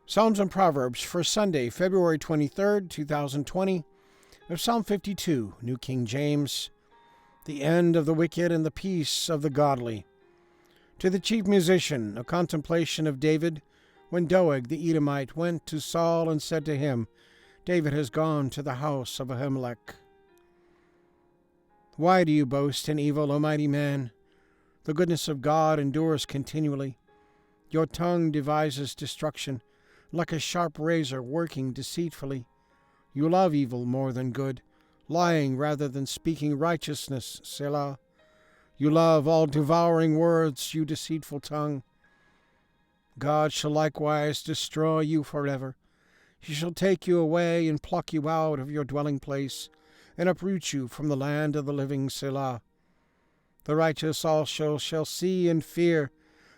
Psalms and Proverbs for Sunday, February 23rd, 2020, of Psalm 52, New King James, the end of the wicked and the peace of the godly. To the chief musician, a contemplation of David, when Doeg the Edomite went to Saul and said to him, David has gone to the house of Ahimelech. Why do you boast in evil, O mighty man? The goodness of God endures continually. Your tongue devises destruction, like a sharp razor working deceitfully. You love evil more than good, lying rather than speaking righteousness, Selah. You love all devouring words, you deceitful tongue. God shall likewise destroy you forever. He shall take you away and pluck you out of your dwelling place, and uproot you from the land of the living, Selah. The righteous also shall see and fear,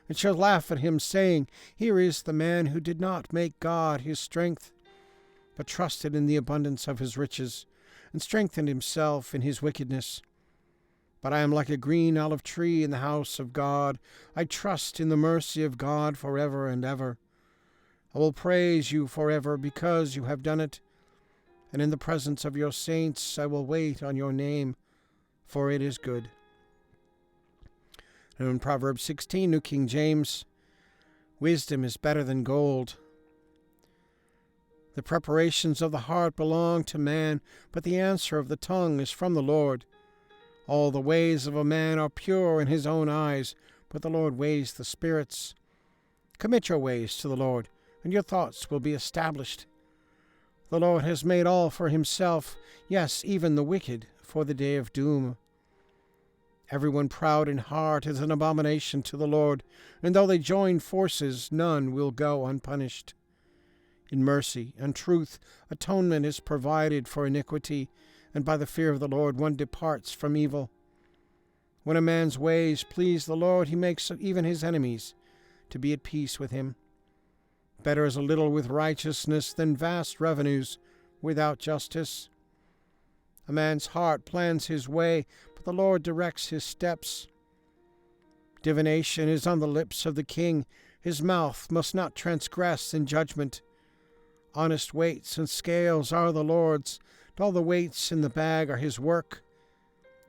and shall laugh at him, saying, Here is the man who did not make God his strength, but trusted in the abundance of his riches, and strengthened himself in his wickedness. But I am like a green olive tree in the house of God. I trust in the mercy of God forever and ever. I will praise you forever because you have done it, and in the presence of your saints I will wait on your name, for it is good. And in Proverbs 16, New King James, wisdom is better than gold. The preparations of the heart belong to man, but the answer of the tongue is from the Lord. All the ways of a man are pure in his own eyes, but the Lord weighs the spirits. Commit your ways to the Lord, and your thoughts will be established. The Lord has made all for himself, yes, even the wicked, for the day of doom. Everyone proud in heart is an abomination to the Lord, and though they join forces, none will go unpunished. In mercy and truth, atonement is provided for iniquity, and by the fear of the Lord one departs from evil. When a man's ways please the Lord, he makes even his enemies to be at peace with him. Better is a little with righteousness than vast revenues without justice. A man's heart plans his way, but the Lord directs his steps. Divination is on the lips of the king. His mouth must not transgress in judgment. Honest weights and scales are the Lord's, and all the weights in the bag are his work.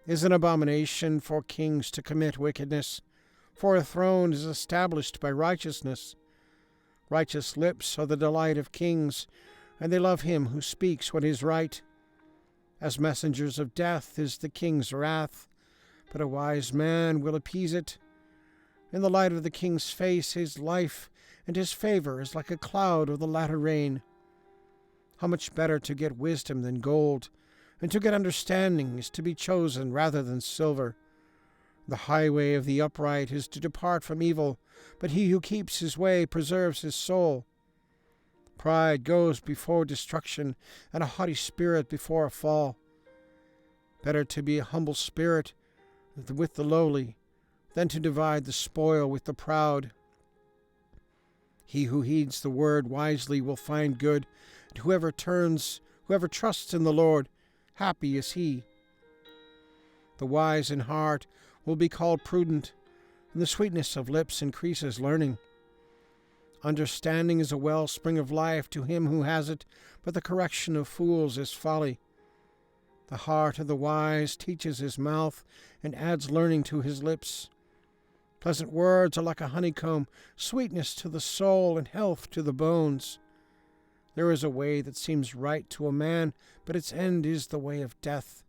It is an abomination for kings to commit wickedness, for a throne is established by righteousness. Righteous lips are the delight of kings, and they love him who speaks what is right. As messengers of death is the king's wrath, but a wise man will appease it. In the light of the king's face his life, and his favor is like a cloud of the latter rain. How much better to get wisdom than gold, and to get understanding is to be chosen rather than silver. The highway of the upright is to depart from evil, but he who keeps his way preserves his soul. Pride goes before destruction, and a haughty spirit before a fall. Better to be a humble spirit with the lowly than to divide the spoil with the proud. He who heeds the word wisely will find good, and whoever trusts in the Lord, happy is he. The wise in heart will be called prudent, and the sweetness of lips increases learning. Understanding is a wellspring of life to him who has it, but the correction of fools is folly. The heart of the wise teaches his mouth, and adds learning to his lips. Pleasant words are like a honeycomb, sweetness to the soul and health to the bones. There is a way that seems right to a man, but its end is the way of death.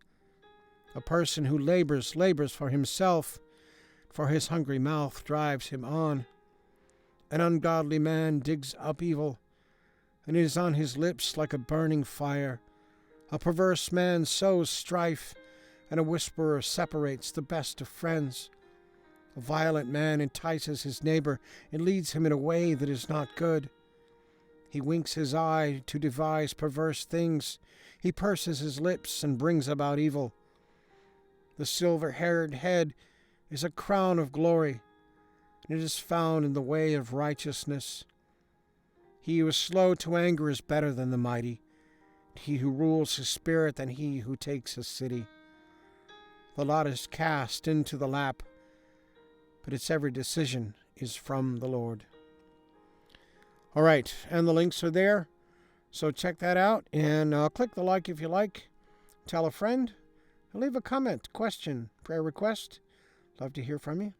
A person who labors for himself, for his hungry mouth drives him on. An ungodly man digs up evil, and it is on his lips like a burning fire. A perverse man sows strife, and a whisperer separates the best of friends. A violent man entices his neighbor and leads him in a way that is not good. He winks his eye to devise perverse things. He purses his lips and brings about evil. The silver-haired head is a crown of glory, and it is found in the way of righteousness. He who is slow to anger is better than the mighty, and he who rules his spirit than he who takes a city. The lot is cast into the lap, but its every decision is from the Lord. All right, and the links are there. So check that out, and click the like if you like. Tell a friend. And leave a comment, question, prayer request. Love to hear from you.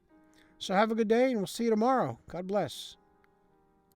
So have a good day, and we'll see you tomorrow. God bless.